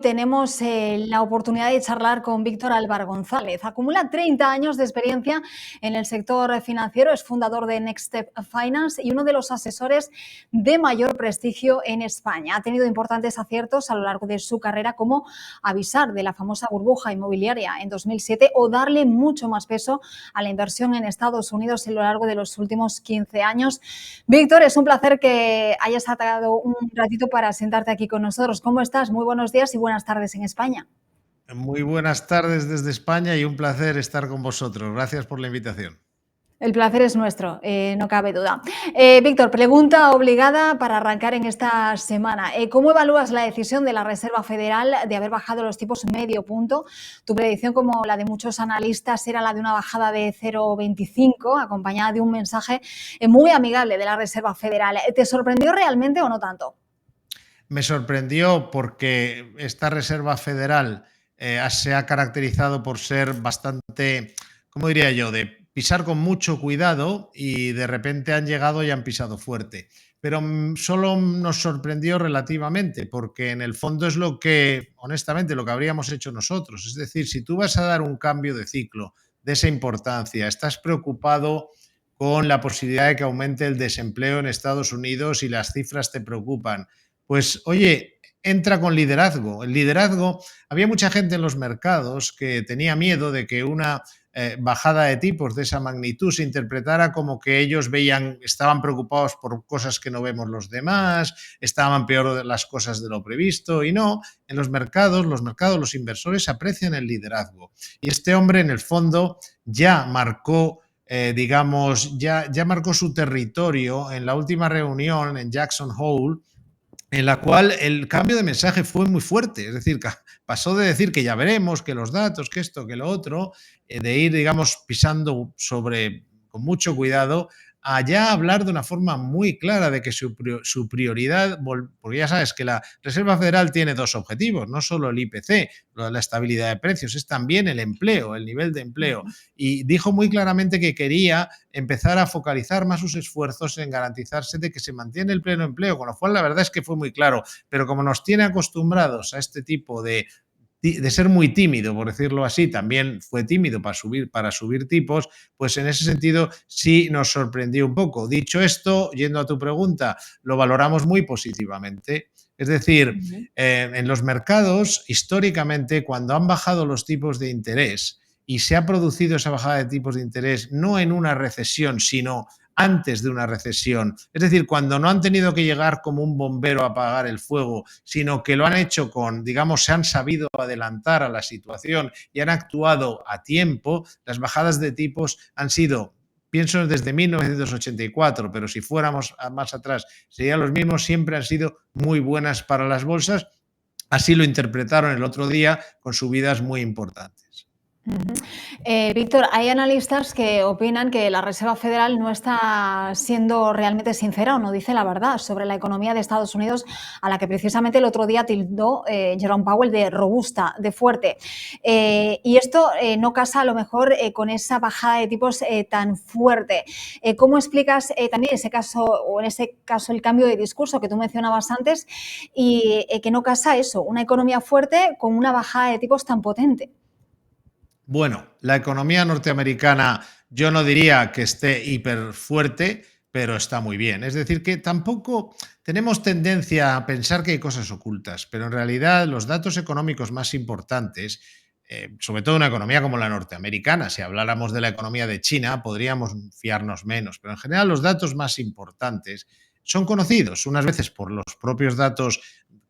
Tenemos la oportunidad de charlar con Víctor Álvaro González. Acumula 30 años de experiencia en el sector financiero, es fundador de Next Step Finance y uno de los asesores de mayor prestigio en España. Ha tenido importantes aciertos a lo largo de su carrera, como avisar de la famosa burbuja inmobiliaria en 2007 o darle mucho más peso a la inversión en Estados Unidos a lo largo de los últimos 15 años. Víctor, es un placer que hayas sacado un ratito para sentarte aquí con nosotros. ¿Cómo estás? Muy buenos días y buenas tardes en España. Muy buenas tardes desde España y un placer estar con vosotros. Gracias por la invitación. El placer es nuestro, no cabe duda. Víctor, pregunta obligada para arrancar en esta semana. ¿Cómo evalúas la decisión de la Reserva Federal de haber bajado los tipos medio punto? Tu predicción, como la de muchos analistas, era la de una bajada de 0,25, acompañada de un mensaje muy amigable de la Reserva Federal. ¿Te sorprendió realmente o no tanto? Me sorprendió porque esta Reserva Federal se ha caracterizado por ser bastante, ¿cómo diría yo?, de pisar con mucho cuidado y de repente han llegado y han pisado fuerte. Pero solo nos sorprendió relativamente, porque en el fondo es lo que, honestamente, lo que habríamos hecho nosotros. Es decir, si tú vas a dar un cambio de ciclo de esa importancia, estás preocupado con la posibilidad de que aumente el desempleo en Estados Unidos y las cifras te preocupan, pues oye, entra con liderazgo. El liderazgo, había mucha gente en los mercados que tenía miedo de que una bajada de tipos de esa magnitud se interpretara como que ellos veían, estaban preocupados por cosas que no vemos los demás, estaban peor las cosas de lo previsto, y no, en los mercados, los inversores aprecian el liderazgo. Y este hombre en el fondo ya marcó digamos, ya marcó su territorio en la última reunión en Jackson Hole, en la cual el cambio de mensaje fue muy fuerte. Es decir, pasó de decir que ya veremos, que los datos, que esto, que lo otro, de ir, digamos, pisando sobre con mucho cuidado, a ya hablar de una forma muy clara de que su prioridad, porque ya sabes que la Reserva Federal tiene dos objetivos, no solo el IPC, la estabilidad de precios, es también el empleo, el nivel de empleo. Y dijo muy claramente que quería empezar a focalizar más sus esfuerzos en garantizarse de que se mantiene el pleno empleo, con lo cual la verdad es que fue muy claro, pero como nos tiene acostumbrados a este tipo de ser muy tímido, por decirlo así, también fue tímido para subir tipos, pues en ese sentido sí nos sorprendió un poco. Dicho esto, yendo a tu pregunta, lo valoramos muy positivamente. Es decir, en los mercados, históricamente, cuando han bajado los tipos de interés y se ha producido esa bajada de tipos de interés no en una recesión, sino antes de una recesión. Es decir, cuando no han tenido que llegar como un bombero a apagar el fuego, sino que lo han hecho con, digamos, se han sabido adelantar a la situación y han actuado a tiempo, las bajadas de tipos han sido, pienso desde 1984, pero si fuéramos más atrás serían los mismos, siempre han sido muy buenas para las bolsas. Así lo interpretaron el otro día con subidas muy importantes. Víctor, hay analistas que opinan que la Reserva Federal no está siendo realmente sincera o no dice la verdad sobre la economía de Estados Unidos, a la que precisamente el otro día tildó Jerome Powell de robusta, de fuerte. Y esto no casa a lo mejor con esa bajada de tipos tan fuerte. ¿Cómo explicas también ese caso, o en ese caso el cambio de discurso que tú mencionabas antes, y que no casa eso, una economía fuerte con una bajada de tipos tan potente? Bueno, la economía norteamericana yo no diría que esté hiper fuerte, pero está muy bien. Es decir, que tampoco tenemos tendencia a pensar que hay cosas ocultas, pero en realidad los datos económicos más importantes, sobre todo una economía como la norteamericana, si habláramos de la economía de China, podríamos fiarnos menos, pero en general los datos más importantes son conocidos, unas veces por los propios datos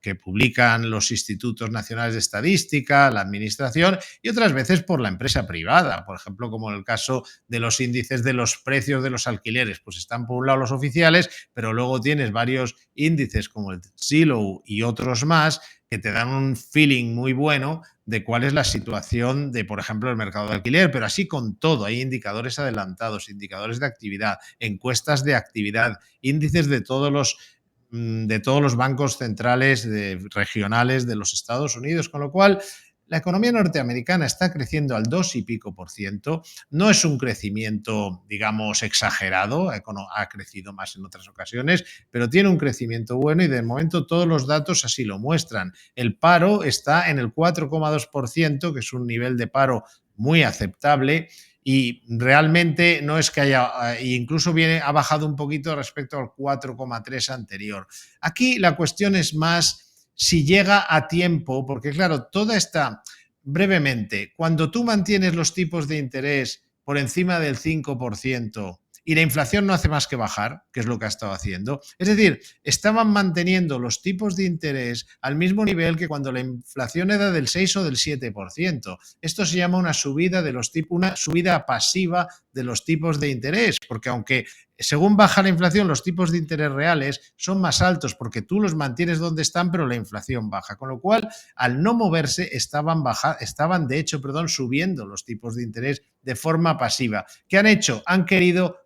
que publican los institutos nacionales de estadística, la administración, y otras veces por la empresa privada, por ejemplo, como en el caso de los índices de los precios de los alquileres, pues están por un lado los oficiales, pero luego tienes varios índices como el Zillow y otros más que te dan un feeling muy bueno de cuál es la situación de, por ejemplo, el mercado de alquiler, pero así con todo, hay indicadores adelantados, indicadores de actividad, encuestas de actividad, índices de todos los bancos centrales regionales de los Estados Unidos, con lo cual la economía norteamericana está creciendo al 2 y pico por ciento. No es un crecimiento, digamos, exagerado, ha crecido más en otras ocasiones, pero tiene un crecimiento bueno y de momento todos los datos así lo muestran. El paro está en el 4,2%, que es un nivel de paro muy aceptable. Y realmente no es que haya, incluso ha bajado un poquito respecto al 4,3 anterior. Aquí la cuestión es más si llega a tiempo, porque claro, toda esta, brevemente, cuando tú mantienes los tipos de interés por encima del 5% y la inflación no hace más que bajar, que es lo que ha estado haciendo. Es decir, estaban manteniendo los tipos de interés al mismo nivel que cuando la inflación era del 6 o del 7%. Esto se llama una subida de los tipos, una subida pasiva de los tipos de interés, porque aunque según baja la inflación, los tipos de interés reales son más altos porque tú los mantienes donde están, pero la inflación baja. Con lo cual, al no moverse, estaban de hecho, subiendo los tipos de interés de forma pasiva. ¿Qué han hecho? Han querido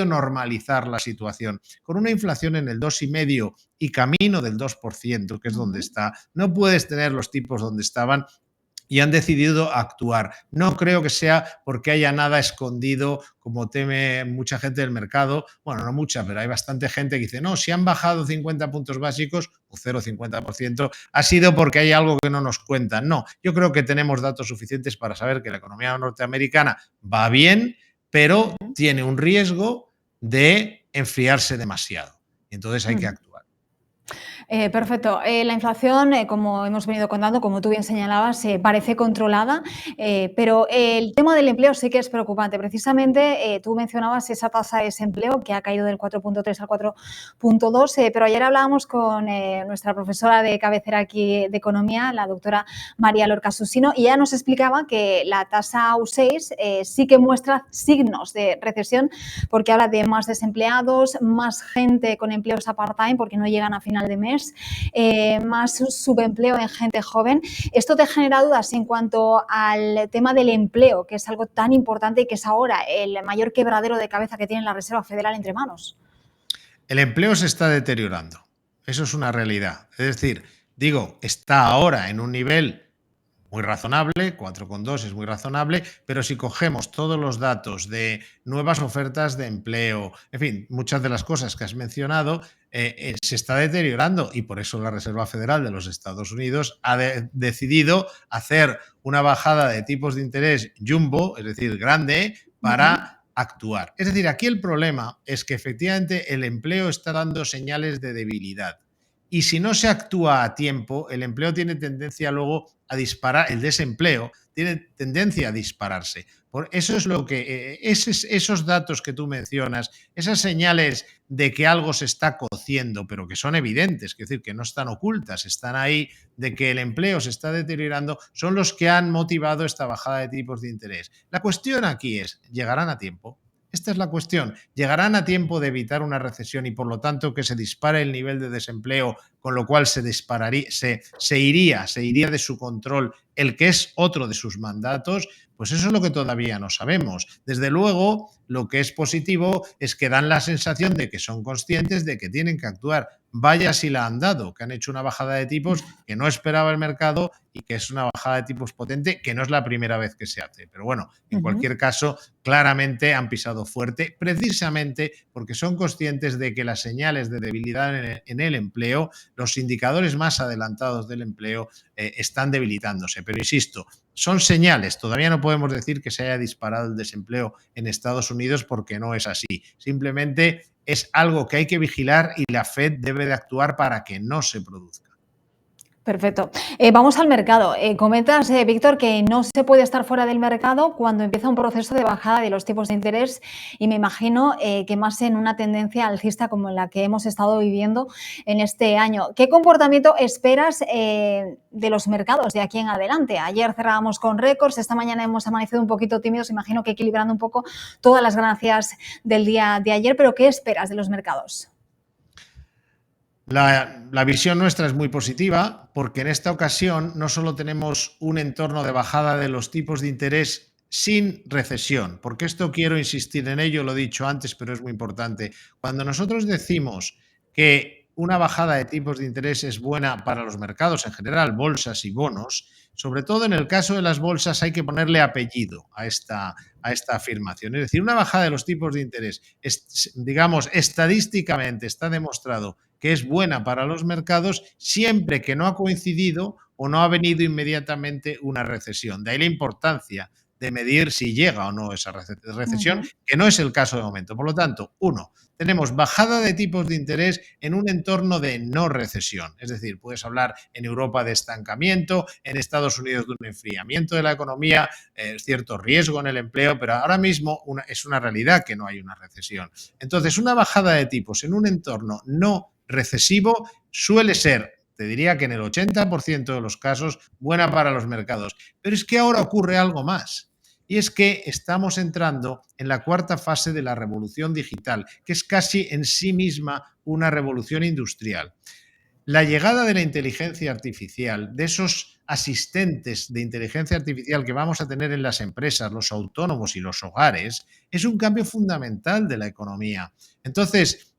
normalizar la situación. Con una inflación en el 2,5% y camino del 2%, que es donde está, no puedes tener los tipos donde estaban y han decidido actuar. No creo que sea porque haya nada escondido, como teme mucha gente del mercado. Bueno, no mucha, pero hay bastante gente que dice, no, si han bajado 50 puntos básicos o 0,50%, ha sido porque hay algo que no nos cuentan. No, yo creo que tenemos datos suficientes para saber que la economía norteamericana va bien, pero tiene un riesgo de enfriarse demasiado. Entonces hay que actuar. Perfecto. La inflación, como hemos venido contando, como tú bien señalabas, parece controlada, pero el tema del empleo sí que es preocupante. Precisamente tú mencionabas esa tasa de desempleo que ha caído del 4,3 al 4,2, pero ayer hablábamos con nuestra profesora de cabecera aquí de Economía, la doctora María Lorca Susino, y ella nos explicaba que la tasa U6 sí que muestra signos de recesión porque habla de más desempleados, más gente con empleos a part-time porque no llegan a final de mes, más subempleo en gente joven. Esto te genera dudas en cuanto al tema del empleo, que es algo tan importante y que es ahora el mayor quebradero de cabeza que tiene la Reserva Federal entre manos. El empleo se está deteriorando. Eso es una realidad. Es decir, está ahora en un nivel muy razonable, 4,2 es muy razonable, pero si cogemos todos los datos de nuevas ofertas de empleo, en fin, muchas de las cosas que has mencionado, se está deteriorando y por eso la Reserva Federal de los Estados Unidos ha decidido hacer una bajada de tipos de interés jumbo, es decir, grande, para actuar. Es decir, aquí el problema es que efectivamente el empleo está dando señales de debilidad. Y si no se actúa a tiempo, el empleo tiene tendencia luego a disparar, el desempleo tiene tendencia a dispararse. Por eso es lo que esos datos que tú mencionas, esas señales de que algo se está cociendo, pero que son evidentes, es decir, que no están ocultas, están ahí, de que el empleo se está deteriorando, son los que han motivado esta bajada de tipos de interés. La cuestión aquí es, ¿llegarán a tiempo? Esta es la cuestión. ¿Llegarán a tiempo de evitar una recesión y por lo tanto que se dispare el nivel de desempleo, con lo cual se iría de su control el que es otro de sus mandatos? Pues eso es lo que todavía no sabemos. Desde luego, lo que es positivo es que dan la sensación de que son conscientes de que tienen que actuar. Vaya si la han dado, que han hecho una bajada de tipos que no esperaba el mercado y que es una bajada de tipos potente, que no es la primera vez que se hace. Pero bueno, en cualquier caso, claramente han pisado fuerte, precisamente porque son conscientes de que las señales de debilidad en el empleo, los indicadores más adelantados del empleo, están debilitándose. Pero insisto, son señales. Todavía no podemos decir que se haya disparado el desempleo en Estados Unidos porque no es así. Simplemente es algo que hay que vigilar y la Fed debe de actuar para que no se produzca. Perfecto. Vamos al mercado. Comentas, Víctor, que no se puede estar fuera del mercado cuando empieza un proceso de bajada de los tipos de interés y me imagino que más en una tendencia alcista como la que hemos estado viviendo en este año. ¿Qué comportamiento esperas de los mercados de aquí en adelante? Ayer cerrábamos con récords, esta mañana hemos amanecido un poquito tímidos, imagino que equilibrando un poco todas las ganancias del día de ayer, pero ¿qué esperas de los mercados? La visión nuestra es muy positiva porque en esta ocasión no solo tenemos un entorno de bajada de los tipos de interés sin recesión, porque esto quiero insistir en ello, lo he dicho antes, pero es muy importante. Cuando nosotros decimos que una bajada de tipos de interés es buena para los mercados en general, bolsas y bonos, sobre todo en el caso de las bolsas, hay que ponerle apellido a esta afirmación. Es decir, una bajada de los tipos de interés, digamos, estadísticamente está demostrado que es buena para los mercados siempre que no ha coincidido o no ha venido inmediatamente una recesión. De ahí la importancia de medir si llega o no esa recesión, que no es el caso de momento. Por lo tanto, uno, tenemos bajada de tipos de interés en un entorno de no recesión. Es decir, puedes hablar en Europa de estancamiento, en Estados Unidos de un enfriamiento de la economía, cierto riesgo en el empleo, pero ahora mismo es una realidad que no hay una recesión. Entonces, una bajada de tipos en un entorno no recesivo suele ser, te diría que en el 80% de los casos, buena para los mercados. Pero es que ahora ocurre algo más. Y es que estamos entrando en la cuarta fase de la revolución digital, que es casi en sí misma una revolución industrial. La llegada de la inteligencia artificial, de esos asistentes de inteligencia artificial que vamos a tener en las empresas, los autónomos y los hogares, es un cambio fundamental de la economía. Entonces,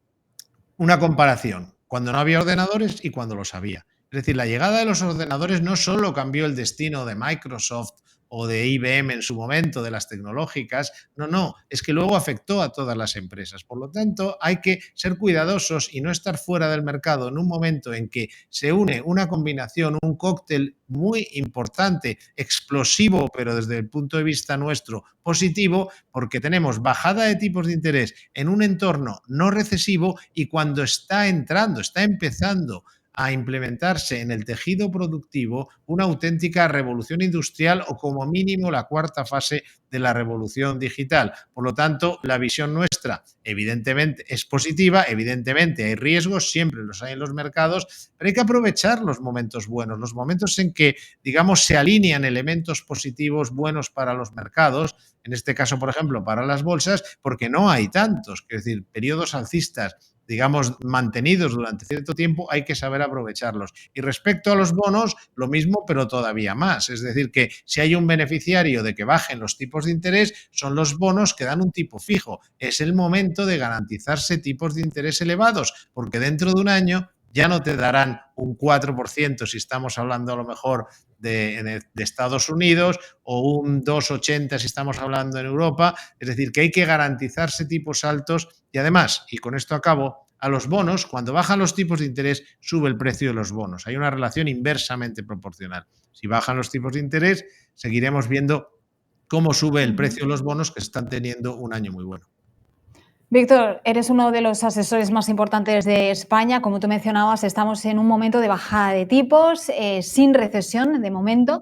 una comparación, cuando no había ordenadores y cuando los había. Es decir, la llegada de los ordenadores no solo cambió el destino de Microsoft o de IBM en su momento, de las tecnológicas, no, es que luego afectó a todas las empresas. Por lo tanto, hay que ser cuidadosos y no estar fuera del mercado en un momento en que se une una combinación, un cóctel muy importante, explosivo, pero desde el punto de vista nuestro positivo, porque tenemos bajada de tipos de interés en un entorno no recesivo y cuando está empezando a implementarse en el tejido productivo una auténtica revolución industrial o como mínimo la cuarta fase de la revolución digital. Por lo tanto, la visión nuestra evidentemente es positiva, evidentemente hay riesgos, siempre los hay en los mercados, pero hay que aprovechar los momentos buenos, los momentos en que, digamos, se alinean elementos positivos buenos para los mercados, en este caso, por ejemplo, para las bolsas, porque no hay tantos, es decir, periodos alcistas, digamos, mantenidos durante cierto tiempo, hay que saber aprovecharlos. Y respecto a los bonos, lo mismo, pero todavía más. Es decir, que si hay un beneficiario de que bajen los tipos de interés, son los bonos que dan un tipo fijo. Es el momento de garantizarse tipos de interés elevados, porque dentro de un año ya no te darán un 4% si estamos hablando a lo mejor de Estados Unidos o un 2,80 si estamos hablando en Europa. Es decir, que hay que garantizarse tipos altos y además, y con esto acabo, a los bonos, cuando bajan los tipos de interés, sube el precio de los bonos. Hay una relación inversamente proporcional. Si bajan los tipos de interés, seguiremos viendo cómo sube el precio de los bonos que están teniendo un año muy bueno. Víctor, eres uno de los asesores más importantes de España. Como tú mencionabas, estamos en un momento de bajada de tipos, sin recesión de momento.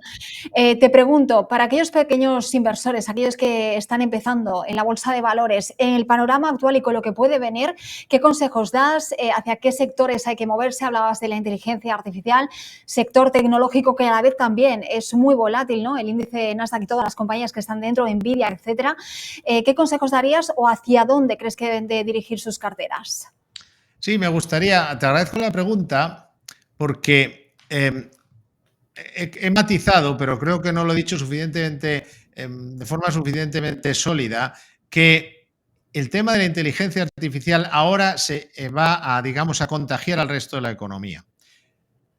Te pregunto, para aquellos pequeños inversores, aquellos que están empezando en la bolsa de valores, en el panorama actual y con lo que puede venir, ¿qué consejos das? ¿Hacia qué sectores hay que moverse? Hablabas de la inteligencia artificial, sector tecnológico que a la vez también es muy volátil, ¿no? El índice Nasdaq y todas las compañías que están dentro, Nvidia, etcétera. ¿Qué consejos darías o hacia dónde crees que deben de dirigir sus carteras? Sí, me gustaría, te agradezco la pregunta porque he matizado, pero creo que no lo he dicho suficientemente, de forma suficientemente sólida, que el tema de la inteligencia artificial ahora se va a, digamos, a contagiar al resto de la economía.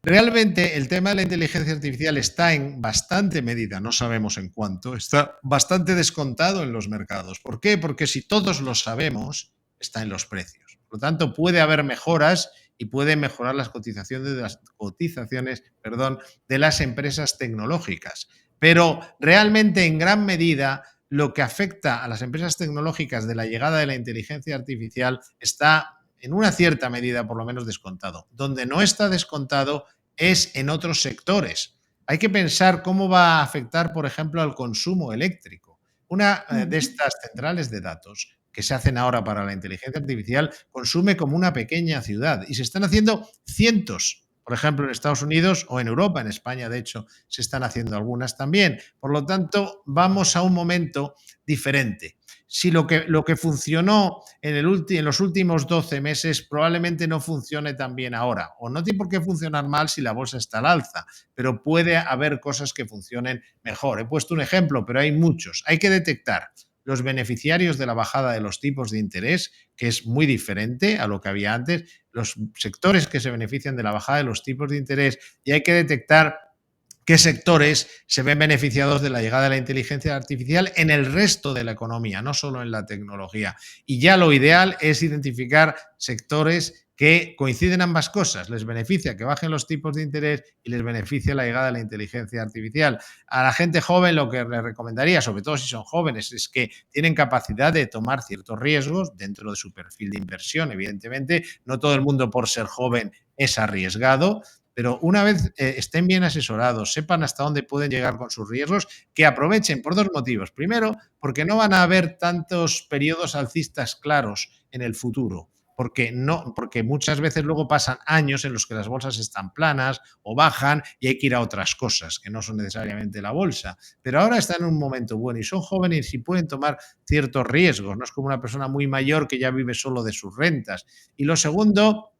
Realmente el tema de la inteligencia artificial está en bastante medida, no sabemos en cuánto, está bastante descontado en los mercados. ¿Por qué? Porque si todos lo sabemos, está en los precios. Por lo tanto, puede haber mejoras y pueden mejorar las cotizaciones de las empresas tecnológicas. Pero realmente, en gran medida, lo que afecta a las empresas tecnológicas de la llegada de la inteligencia artificial está en una cierta medida por lo menos descontado. Donde no está descontado es en otros sectores. Hay que pensar cómo va a afectar, por ejemplo, al consumo eléctrico. Una de estas centrales de datos que se hacen ahora para la inteligencia artificial consume como una pequeña ciudad y se están haciendo cientos, por ejemplo, en Estados Unidos o en Europa, en España, de hecho, se están haciendo algunas también. Por lo tanto, vamos a un momento diferente. Si lo que funcionó en los últimos 12 meses probablemente no funcione tan bien ahora. O no tiene por qué funcionar mal si la bolsa está al alza, pero puede haber cosas que funcionen mejor. He puesto un ejemplo, pero hay muchos. Hay que detectar los beneficiarios de la bajada de los tipos de interés, que es muy diferente a lo que había antes, los sectores que se benefician de la bajada de los tipos de interés, y hay que detectar qué sectores se ven beneficiados de la llegada de la inteligencia artificial en el resto de la economía, no solo en la tecnología. Y ya lo ideal es identificar sectores que coinciden ambas cosas. Les beneficia que bajen los tipos de interés y les beneficia la llegada de la inteligencia artificial. A la gente joven lo que les recomendaría, sobre todo si son jóvenes, es que tienen capacidad de tomar ciertos riesgos dentro de su perfil de inversión. Evidentemente, no todo el mundo por ser joven es arriesgado, pero una vez estén bien asesorados, sepan hasta dónde pueden llegar con sus riesgos, que aprovechen por dos motivos. Primero, porque no van a haber tantos periodos alcistas claros en el futuro. Porque muchas veces luego pasan años en los que las bolsas están planas o bajan y hay que ir a otras cosas que no son necesariamente la bolsa. Pero ahora están en un momento bueno y son jóvenes y pueden tomar ciertos riesgos. No es como una persona muy mayor que ya vive solo de sus rentas. Y lo segundo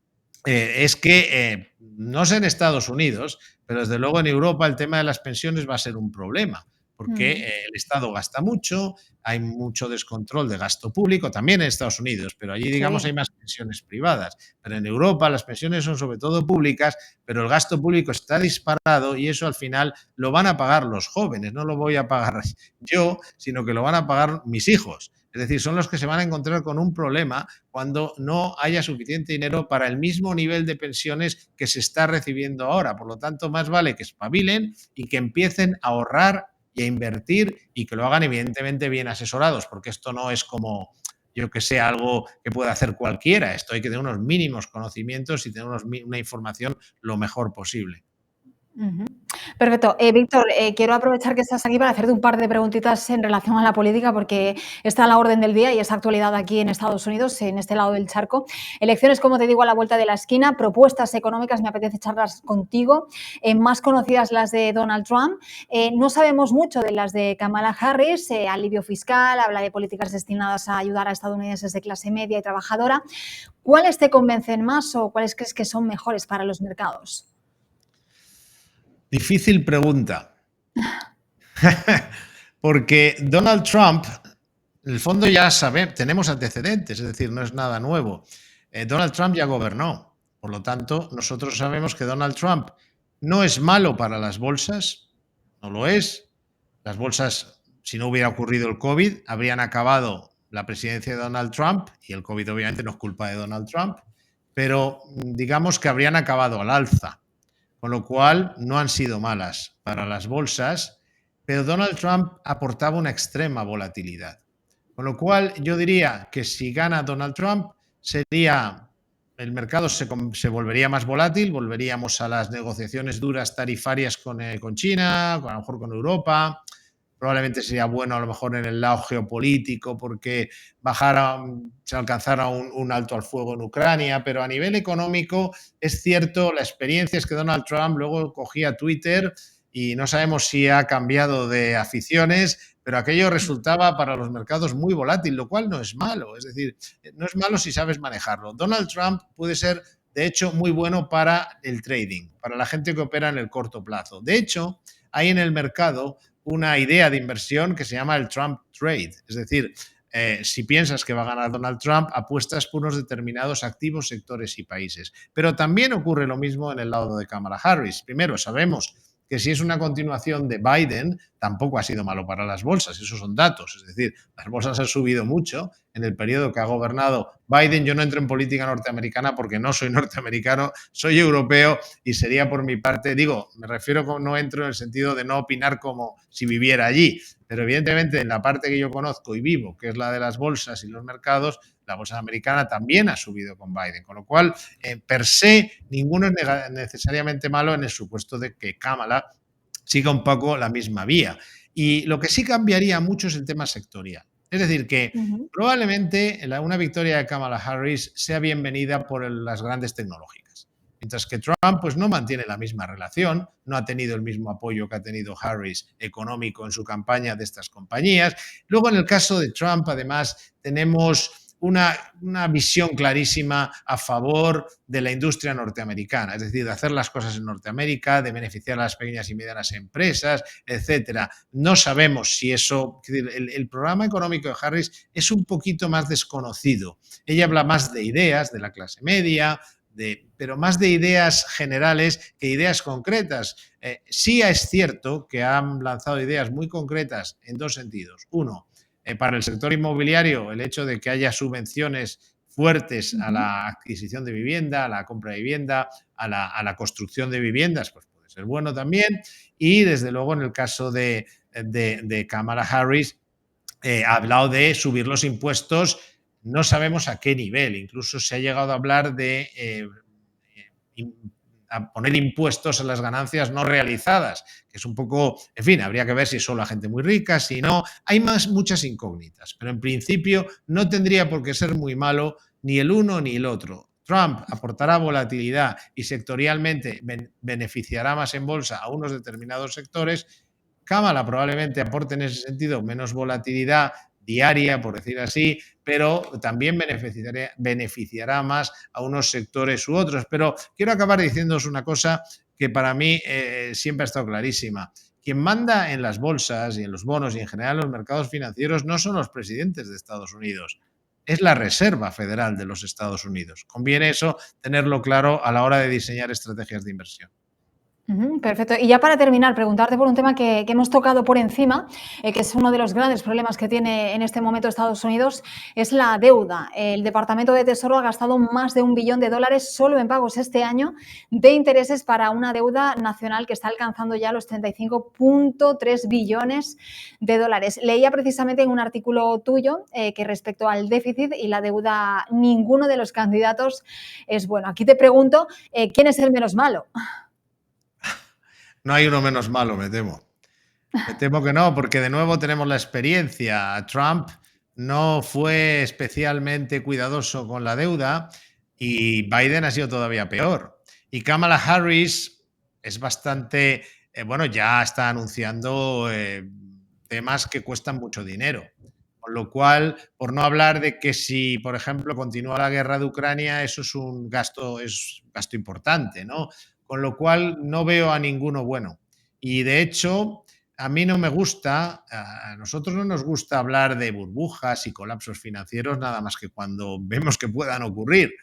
es que, no sé en Estados Unidos, pero desde luego en Europa el tema de las pensiones va a ser un problema, porque Mm, el Estado gasta mucho, hay mucho descontrol de gasto público, también en Estados Unidos, pero allí, digamos, sí. hay más pensiones privadas. Pero en Europa las pensiones son sobre todo públicas, pero el gasto público está disparado y eso al final lo van a pagar los jóvenes, no lo voy a pagar yo, sino que lo van a pagar mis hijos. Es decir, son los que se van a encontrar con un problema cuando no haya suficiente dinero para el mismo nivel de pensiones que se está recibiendo ahora. Por lo tanto, más vale que espabilen y que empiecen a ahorrar y a invertir y que lo hagan evidentemente bien asesorados, porque esto no es como, yo que sé, algo que pueda hacer cualquiera. Esto hay que tener unos mínimos conocimientos y tener una información lo mejor posible. Ujú. Perfecto. Víctor, quiero aprovechar que estás aquí para hacerte un par de preguntitas en relación a la política, porque está a la orden del día y es actualidad aquí en Estados Unidos, en este lado del charco. Elecciones, como te digo, a la vuelta de la esquina, propuestas económicas, me apetece charlas contigo, más conocidas las de Donald Trump. No sabemos mucho de las de Kamala Harris, alivio fiscal, habla de políticas destinadas a ayudar a estadounidenses de clase media y trabajadora. ¿Cuáles te convencen más o cuáles crees que son mejores para los mercados? Difícil pregunta. Porque Donald Trump, en el fondo ya sabemos, tenemos antecedentes, es decir, no es nada nuevo. Donald Trump ya gobernó, por lo tanto, nosotros sabemos que Donald Trump no es malo para las bolsas, no lo es. Las bolsas, si no hubiera ocurrido el COVID, habrían acabado la presidencia de Donald Trump, y el COVID obviamente no es culpa de Donald Trump, pero digamos que habrían acabado al alza, con lo cual no han sido malas para las bolsas, pero Donald Trump aportaba una extrema volatilidad. Con lo cual yo diría que si gana Donald Trump sería el mercado se volvería más volátil, volveríamos a las negociaciones duras tarifarias con China, a lo mejor con Europa. Probablemente sería bueno a lo mejor en el lado geopolítico porque se alcanzara un alto al fuego en Ucrania, pero a nivel económico es cierto, la experiencia es que Donald Trump luego cogía Twitter y no sabemos si ha cambiado de aficiones, pero aquello resultaba para los mercados muy volátil, lo cual no es malo, es decir, no es malo si sabes manejarlo. Donald Trump puede ser, de hecho, muy bueno para el trading, para la gente que opera en el corto plazo. De hecho, hay en el mercado una idea de inversión que se llama el Trump Trade, es decir, si piensas que va a ganar Donald Trump, apuestas por unos determinados activos, sectores y países. Pero también ocurre lo mismo en el lado de Kamala Harris. Primero, sabemos que si es una continuación de Biden, tampoco ha sido malo para las bolsas. Esos son datos. Es decir, las bolsas han subido mucho en el periodo que ha gobernado Biden. Yo no entro en política norteamericana porque no soy norteamericano, soy europeo y sería por mi parte, digo, me refiero como no entro en el sentido de no opinar como si viviera allí. Pero evidentemente en la parte que yo conozco y vivo, que es la de las bolsas y los mercados, la bolsa americana también ha subido con Biden, con lo cual, per se, ninguno es necesariamente malo en el supuesto de que Kamala siga un poco la misma vía. Y lo que sí cambiaría mucho es el tema sectorial. Es decir, que Ujú. probablemente una victoria de Kamala Harris sea bienvenida por las grandes tecnológicas. Mientras que Trump pues, no mantiene la misma relación, no ha tenido el mismo apoyo que ha tenido Harris económico en su campaña de estas compañías. Luego, en el caso de Trump, además, tenemos una visión clarísima a favor de la industria norteamericana, es decir, de hacer las cosas en Norteamérica, de beneficiar a las pequeñas y medianas empresas, etcétera. No sabemos si eso, el programa económico de Harris es un poquito más desconocido. Ella habla más de ideas de la clase media, pero más de ideas generales que ideas concretas. Sí es cierto que han lanzado ideas muy concretas en dos sentidos. Uno, para el sector inmobiliario, el hecho de que haya subvenciones fuertes a la adquisición de vivienda, a la compra de vivienda, a la construcción de viviendas, pues puede ser bueno también. Y desde luego en el caso de Kamala Harris, ha hablado de subir los impuestos, no sabemos a qué nivel, incluso se ha llegado a hablar de a poner impuestos a las ganancias no realizadas, que es un poco, en fin, habría que ver si es solo a gente muy rica, si no, hay muchas incógnitas, pero en principio no tendría por qué ser muy malo ni el uno ni el otro. Trump aportará volatilidad y sectorialmente beneficiará más en bolsa a unos determinados sectores. Kamala probablemente aporte en ese sentido menos volatilidad diaria, por decir así, pero también beneficiará más a unos sectores u otros. Pero quiero acabar diciéndoos una cosa que para mí siempre ha estado clarísima. Quien manda en las bolsas y en los bonos y en general en los mercados financieros no son los presidentes de Estados Unidos, es la Reserva Federal de los Estados Unidos. Conviene eso tenerlo claro a la hora de diseñar estrategias de inversión. Perfecto. Y ya para terminar, preguntarte por un tema que hemos tocado por encima, que es uno de los grandes problemas que tiene en este momento Estados Unidos, es la deuda. El Departamento de Tesoro ha gastado más de $1 billón solo en pagos este año de intereses para una deuda nacional que está alcanzando ya los 35,3 billones de dólares. Leía precisamente en un artículo tuyo que respecto al déficit y la deuda, ninguno de los candidatos es bueno. Aquí te pregunto, ¿quién es el menos malo? No hay uno menos malo, me temo. Me temo que no, porque de nuevo tenemos la experiencia. Trump no fue especialmente cuidadoso con la deuda y Biden ha sido todavía peor. Y Kamala Harris es bastante, bueno, ya está anunciando temas que cuestan mucho dinero. Con lo cual, por no hablar de que si, por ejemplo, continúa la guerra de Ucrania, eso es un gasto importante, ¿no? Con lo cual, no veo a ninguno bueno. Y de hecho, a mí no me gusta, a nosotros no nos gusta hablar de burbujas y colapsos financieros nada más que cuando vemos que puedan ocurrir.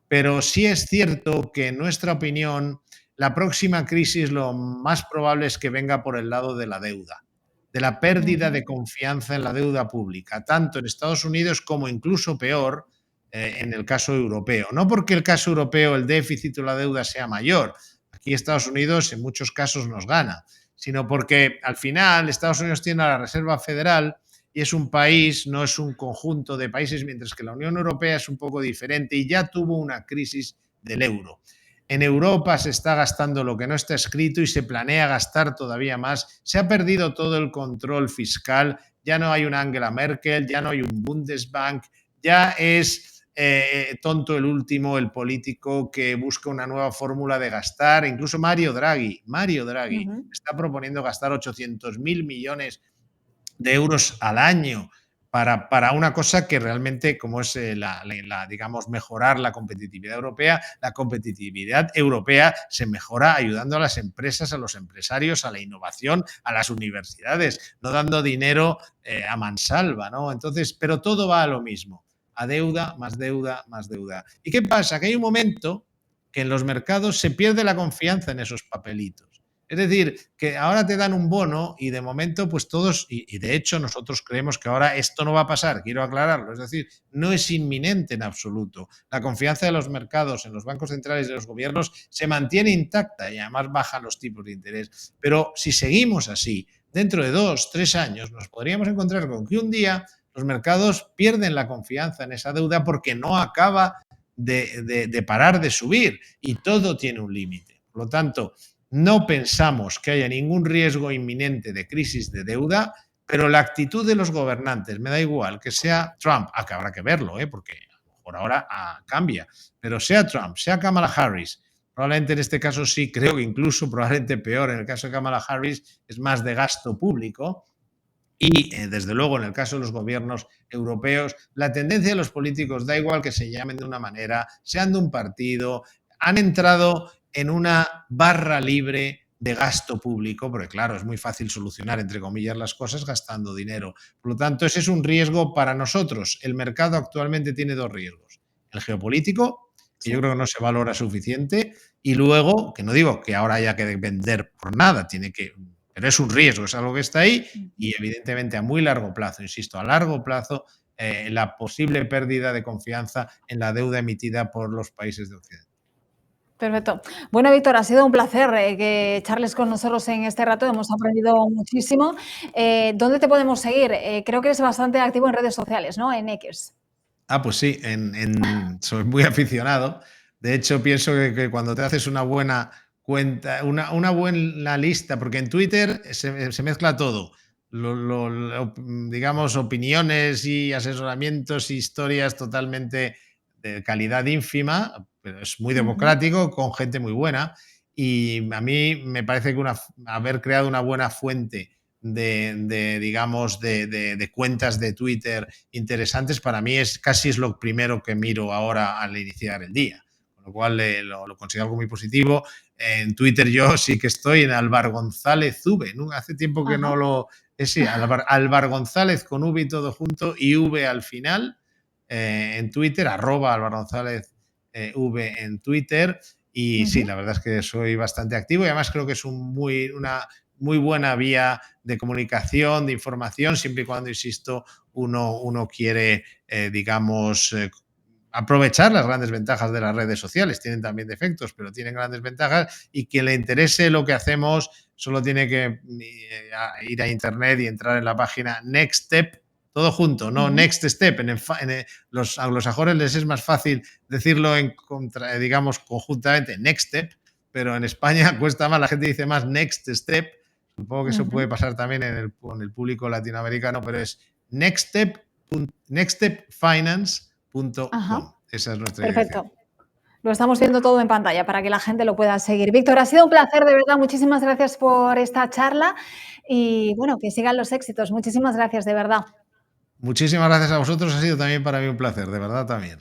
Pero sí es cierto que en nuestra opinión la próxima crisis lo más probable es que venga por el lado de la deuda, de la pérdida de confianza en la deuda pública, tanto en Estados Unidos como incluso peor en el caso europeo. No porque el caso europeo el déficit o la deuda sea mayor, aquí Estados Unidos en muchos casos nos gana, sino porque al final Estados Unidos tiene a la Reserva Federal y es un país, no es un conjunto de países, mientras que la Unión Europea es un poco diferente y ya tuvo una crisis del euro. En Europa se está gastando lo que no está escrito y se planea gastar todavía más. Se ha perdido todo el control fiscal, ya no hay una Angela Merkel, ya no hay un Bundesbank, ya es tonto el último, el político que busca una nueva fórmula de gastar. Incluso Mario Draghi está proponiendo gastar 800.000 millones de euros al año para una cosa que realmente, como es digamos, mejorar la competitividad europea se mejora ayudando a las empresas, a los empresarios, a la innovación, a las universidades, no dando dinero a mansalva, ¿no? Entonces, pero todo va a lo mismo, a deuda, más deuda, más deuda. ¿Y qué pasa? Que hay un momento que en los mercados se pierde la confianza en esos papelitos. Es decir, que ahora te dan un bono y de momento pues todos, y de hecho nosotros creemos que ahora esto no va a pasar, quiero aclararlo, es decir, no es inminente en absoluto. La confianza de los mercados en los bancos centrales y de los gobiernos se mantiene intacta y además bajan los tipos de interés. Pero si seguimos así, dentro de 2, 3 años nos podríamos encontrar con que un día los mercados pierden la confianza en esa deuda porque no acaba de parar de subir y todo tiene un límite. Por lo tanto, no pensamos que haya ningún riesgo inminente de crisis de deuda, pero la actitud de los gobernantes, me da igual que sea Trump, que habrá que verlo, porque por ahora cambia, pero sea Trump, sea Kamala Harris, probablemente en este caso sí, creo que incluso probablemente peor, en el caso de Kamala Harris es más de gasto público y desde luego en el caso de los gobiernos europeos, la tendencia de los políticos, da igual que se llamen de una manera, sean de un partido, han entrado en una barra libre de gasto público, porque claro, es muy fácil solucionar, entre comillas, las cosas gastando dinero. Por lo tanto, ese es un riesgo para nosotros. El mercado actualmente tiene dos riesgos. El geopolítico, que yo Sí. creo que no se valora suficiente. Y luego, que no digo que ahora haya que vender por nada, tiene que, pero es un riesgo, es algo que está ahí Ujú. y evidentemente a muy largo plazo, insisto, a largo plazo, la posible pérdida de confianza en la deuda emitida por los países de Occidente. Perfecto. Bueno, Víctor, ha sido un placer que charles con nosotros en este rato. Hemos aprendido muchísimo. ¿Dónde te podemos seguir? Creo que eres bastante activo en redes sociales, ¿no? En X. Ah, pues sí, soy muy aficionado. De hecho, pienso que cuando te haces una buena cuenta, una buena lista, porque en Twitter se mezcla todo. Digamos, opiniones y asesoramientos, historias totalmente de calidad ínfima, pero es muy Ujú. democrático, con gente muy buena. Y a mí me parece que haber creado una buena fuente digamos, de cuentas de Twitter interesantes, para mí es lo primero que miro ahora al iniciar el día. Con lo cual lo considero algo muy positivo. En Twitter yo sí que estoy en Alvar González V. ¿No? Hace tiempo que no Ajá. lo... sí, Alvar González con V y todo junto y V al final en Twitter, @Alvar González V en Twitter. Y sí, Ujú. la verdad es que soy bastante activo y además creo que es una muy buena vía de comunicación, de información, siempre y cuando, insisto, uno quiere, digamos, aprovechar las grandes ventajas de las redes sociales. Tienen también defectos, pero tienen grandes ventajas y quien le interese lo que hacemos solo tiene que ir a internet y entrar en la página Next Step, todo junto, no Ujú. Next Step. Los anglosajones les es más fácil decirlo digamos, conjuntamente Next Step, pero en España cuesta más, la gente dice más Next Step. Supongo que eso Ujú. puede pasar también con el público latinoamericano, pero es nextstepfinance.com. Ajá. Esa es nuestra dirección. Perfecto. Lo estamos viendo todo en pantalla para que la gente lo pueda seguir. Víctor, ha sido un placer, de verdad. Muchísimas gracias por esta charla y bueno, que sigan los éxitos. Muchísimas gracias, de verdad. Muchísimas gracias a vosotros, ha sido también para mí un placer, de verdad también.